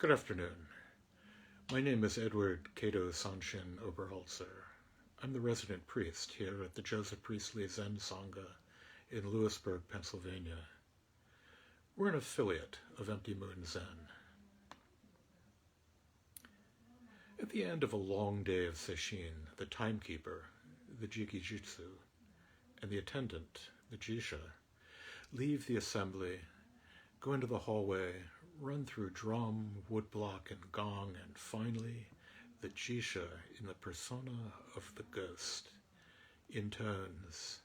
Good afternoon. My name is Edward Cato Sanshin Oberholtzer. I'm the resident priest here at the Joseph Priestley Zen Sangha in Lewisburg, Pennsylvania. We're an affiliate of Empty Moon Zen. At the end of a long day of Seishin, the timekeeper, the Jikijutsu, and the attendant, the Jisha, leave the assembly, go into the hallway, run through drum, woodblock, and gong, and finally, the Jisha, in the persona of the ghost, intones,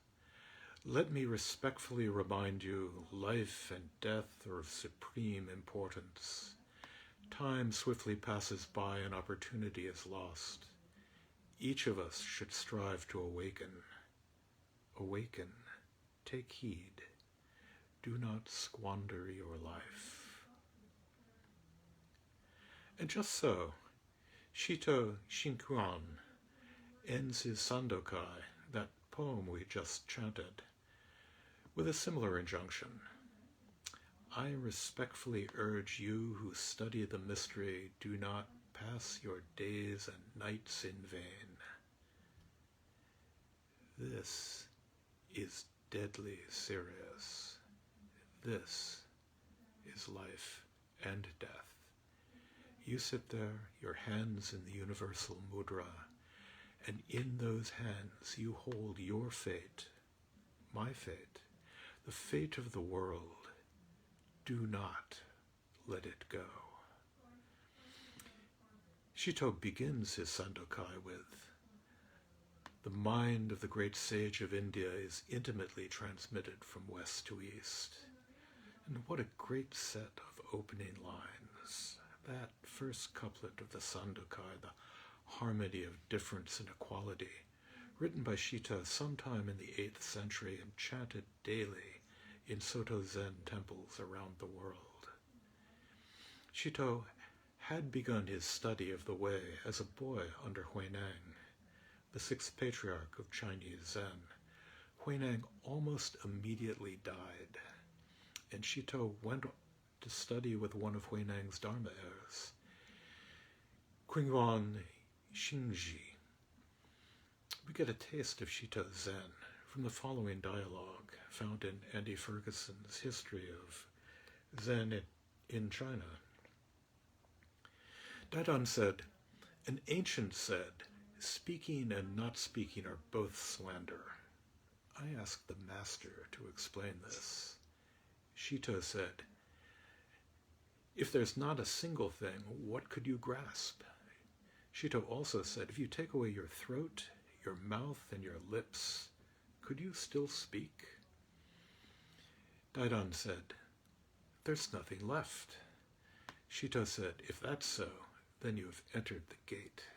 "Let me respectfully remind you, life and death are of supreme importance. Time swiftly passes by and opportunity is lost. Each of us should strive to awaken. Awaken. Take heed. Do not squander your life." And just so, Shito Shinkuan ends his Sandokai, that poem we just chanted, with a similar injunction. "I respectfully urge you who study the mystery, do not pass your days and nights in vain." This is deadly serious. This is life and death. You sit there, your hands in the universal mudra, and in those hands you hold your fate, my fate, the fate of the world. Do not let it go. Shito begins his Sandokai with, "The mind of the great sage of India is intimately transmitted from west to east." And what a great set of opening lines. That first couplet of the Sandokai, the harmony of difference and equality, written by Shito sometime in the 8th century and chanted daily in Soto Zen temples around the world. Shito had begun his study of the way as a boy under Huineng, the 6th patriarch of Chinese Zen. Huineng almost immediately died, and Shito went to study with one of Huineng's Dharma heirs, Qingyuan Xingji. We get a taste of Shito's Zen from the following dialogue found in Andy Ferguson's History of Zen in China. Daidan said, "An ancient said, speaking and not speaking are both slander. I asked the master to explain this. Shito said, 'If there's not a single thing, what could you grasp?' Shito also said, 'If you take away your throat, your mouth, and your lips, could you still speak?' Daidan said, 'There's nothing left.' Shito said, 'If that's so, then you have entered the gate.'"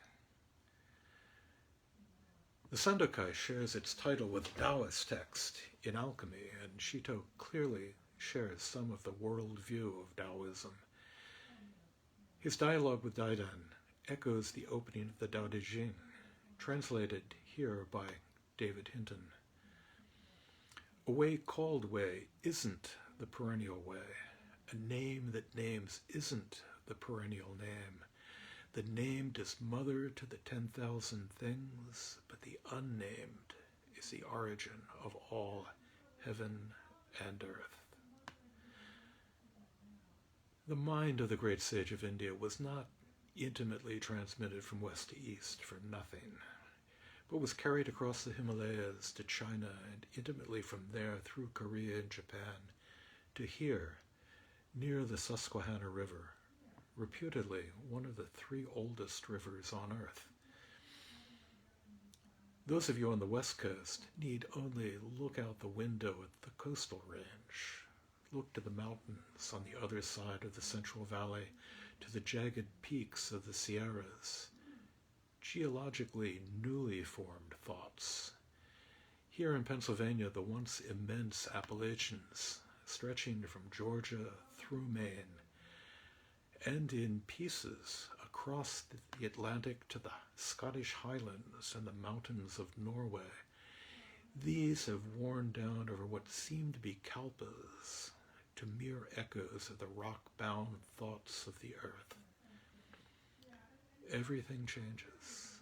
The Sandokai shares its title with Taoist text in alchemy, and Shito clearly shares some of the worldview of Taoism. His dialogue with Daidan echoes the opening of the Tao Te Ching, translated here by David Hinton. "A way called way isn't the perennial way. A name that names isn't the perennial name. The named is mother to the 10,000 things, but the unnamed is the origin of all heaven and earth." The mind of the great sage of India was not intimately transmitted from west to east for nothing, but was carried across the Himalayas to China and intimately from there through Korea and Japan to here, near the Susquehanna River, reputedly one of the 3 oldest rivers on earth. Those of you on the west coast need only look out the window at the coastal range. Look to the mountains on the other side of the Central Valley, to the jagged peaks of the Sierras, geologically newly formed thoughts. Here in Pennsylvania, the once immense Appalachians, stretching from Georgia through Maine, and in pieces across the Atlantic to the Scottish Highlands and the mountains of Norway. These have worn down over what seem to be kalpas to mere echoes of the rock-bound thoughts of the earth. everything changes,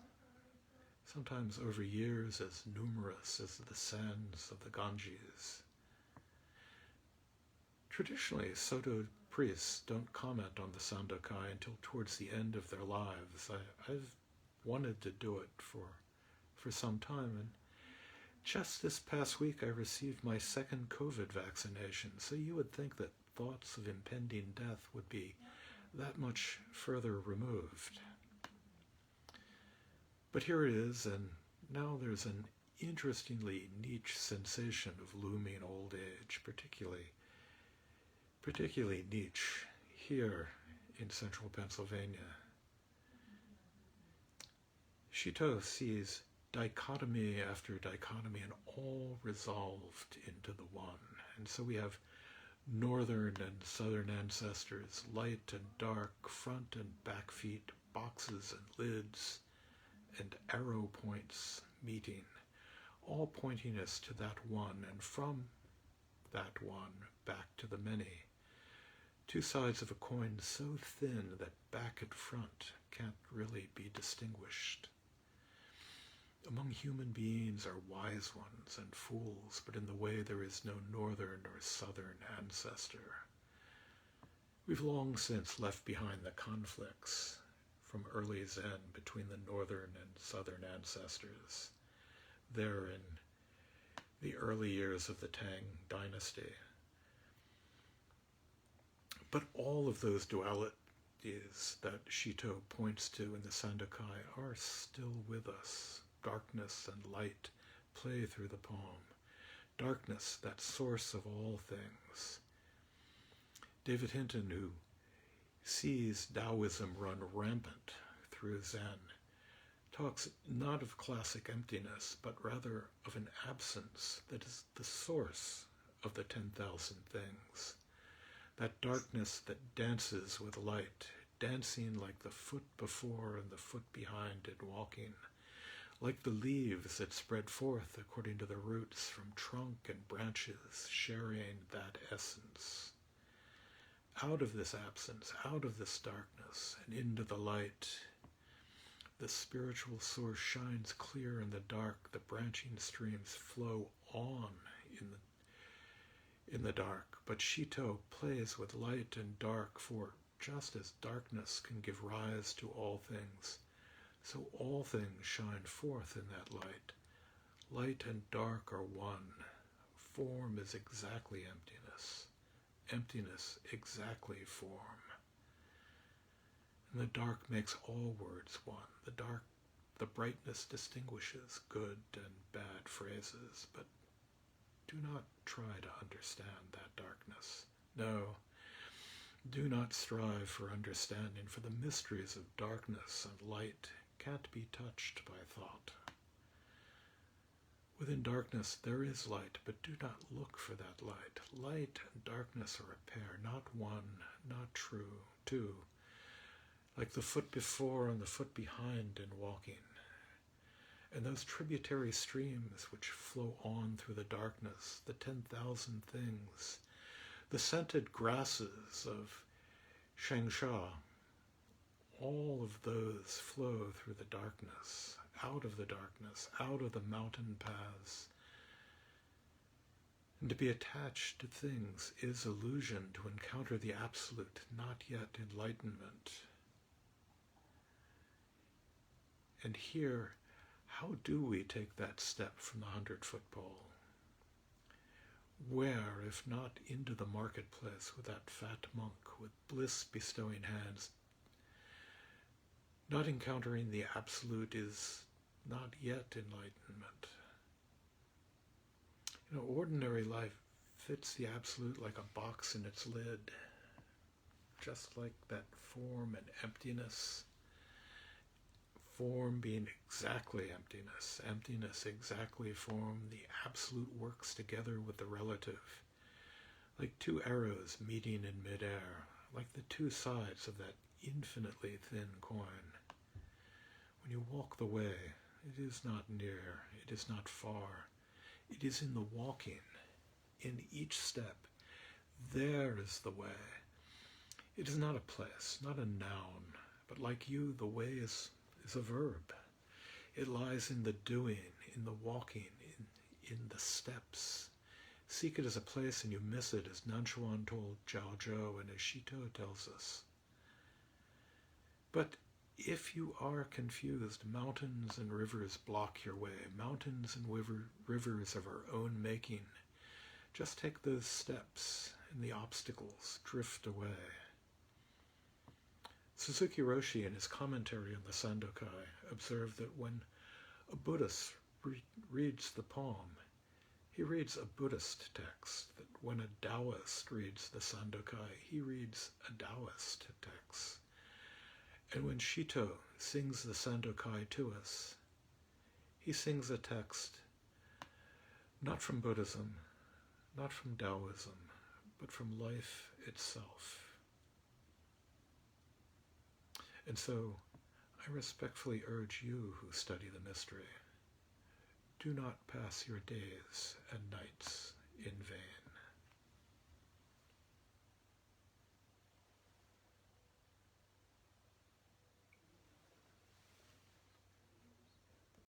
sometimes over years as numerous as the sands of the Ganges. Traditionally, Soto priests don't comment on the Sandokai until towards the end of their lives. I've wanted to do it for some time, and just this past week I received my second COVID vaccination, so you would think that thoughts of impending death would be that much further removed. But here it is, and now there's an interestingly niche sensation of looming old age, particularly niche here in central Pennsylvania. Shito sees dichotomy after dichotomy and all resolved into the one. And so we have northern and southern ancestors, light and dark, front and back feet, boxes and lids, and arrow points meeting, all pointing us to that one, and from that one back to the many. Two sides of a coin so thin that back and front can't really be distinguished. Among human beings are wise ones and fools, but in the way there is no northern or southern ancestor. We've long since left behind the conflicts from early Zen between the northern and southern ancestors, there in the early years of the Tang dynasty. But all of those dualities that Shito points to in the Sandokai are still with us. Darkness and light play through the poem. Darkness, that source of all things. David Hinton, who sees Taoism run rampant through Zen, talks not of classic emptiness, but rather of an absence that is the source of the 10,000 things. That darkness that dances with light, dancing like the foot before and the foot behind in walking, like the leaves that spread forth according to the roots from trunk and branches, sharing that essence. Out of this absence, out of this darkness, and into the light, the spiritual source shines clear in the dark. The branching streams flow on in the dark. But Shito plays with light and dark, for just as darkness can give rise to all things, so all things shine forth in that light. Light and dark are one. Form is exactly emptiness. Emptiness exactly form. And the dark makes all words one. The brightness distinguishes good and bad phrases, but do not try to understand that darkness. No, do not strive for understanding, for the mysteries of darkness and light can't be touched by thought. Within darkness there is light, but do not look for that light. Light and darkness are a pair, not one, not two, like the foot before and the foot behind in walking. And those tributary streams which flow on through the darkness, the 10,000 things, the scented grasses of Shengsha, all of those flow through the darkness, out of the mountain paths. And to be attached to things is illusion, to encounter the absolute, not yet enlightenment. And here, how do we take that step from the 100-foot pole? Where, if not into the marketplace with that fat monk with bliss-bestowing hands? Not encountering the absolute is not yet enlightenment. Ordinary life fits the absolute like a box in its lid, just like that form and emptiness. Form being exactly emptiness, emptiness exactly form, the absolute works together with the relative, like two arrows meeting in midair, like the two sides of that infinitely thin coin. When you walk the way, it is not near, it is not far, it is in the walking, in each step. There is the way. It is not a place, not a noun, But like you, the way is a verb. It lies in the doing, in the walking, in the steps. Seek it as a place and you miss it, as Nanchuan told Zhao Zhou and as Shito tells us. But if you are confused, mountains and rivers block your way, mountains and rivers of our own making. Just take those steps and the obstacles drift away. Suzuki Roshi, in his commentary on the Sandokai, observed that when a Buddhist reads the poem, he reads a Buddhist text, that when a Taoist reads the Sandokai, he reads a Taoist text. And when Shito sings the Sandokai to us, he sings a text not from Buddhism, not from Taoism, but from life itself. And so I respectfully urge you who study the mystery, do not pass your days and nights in vain.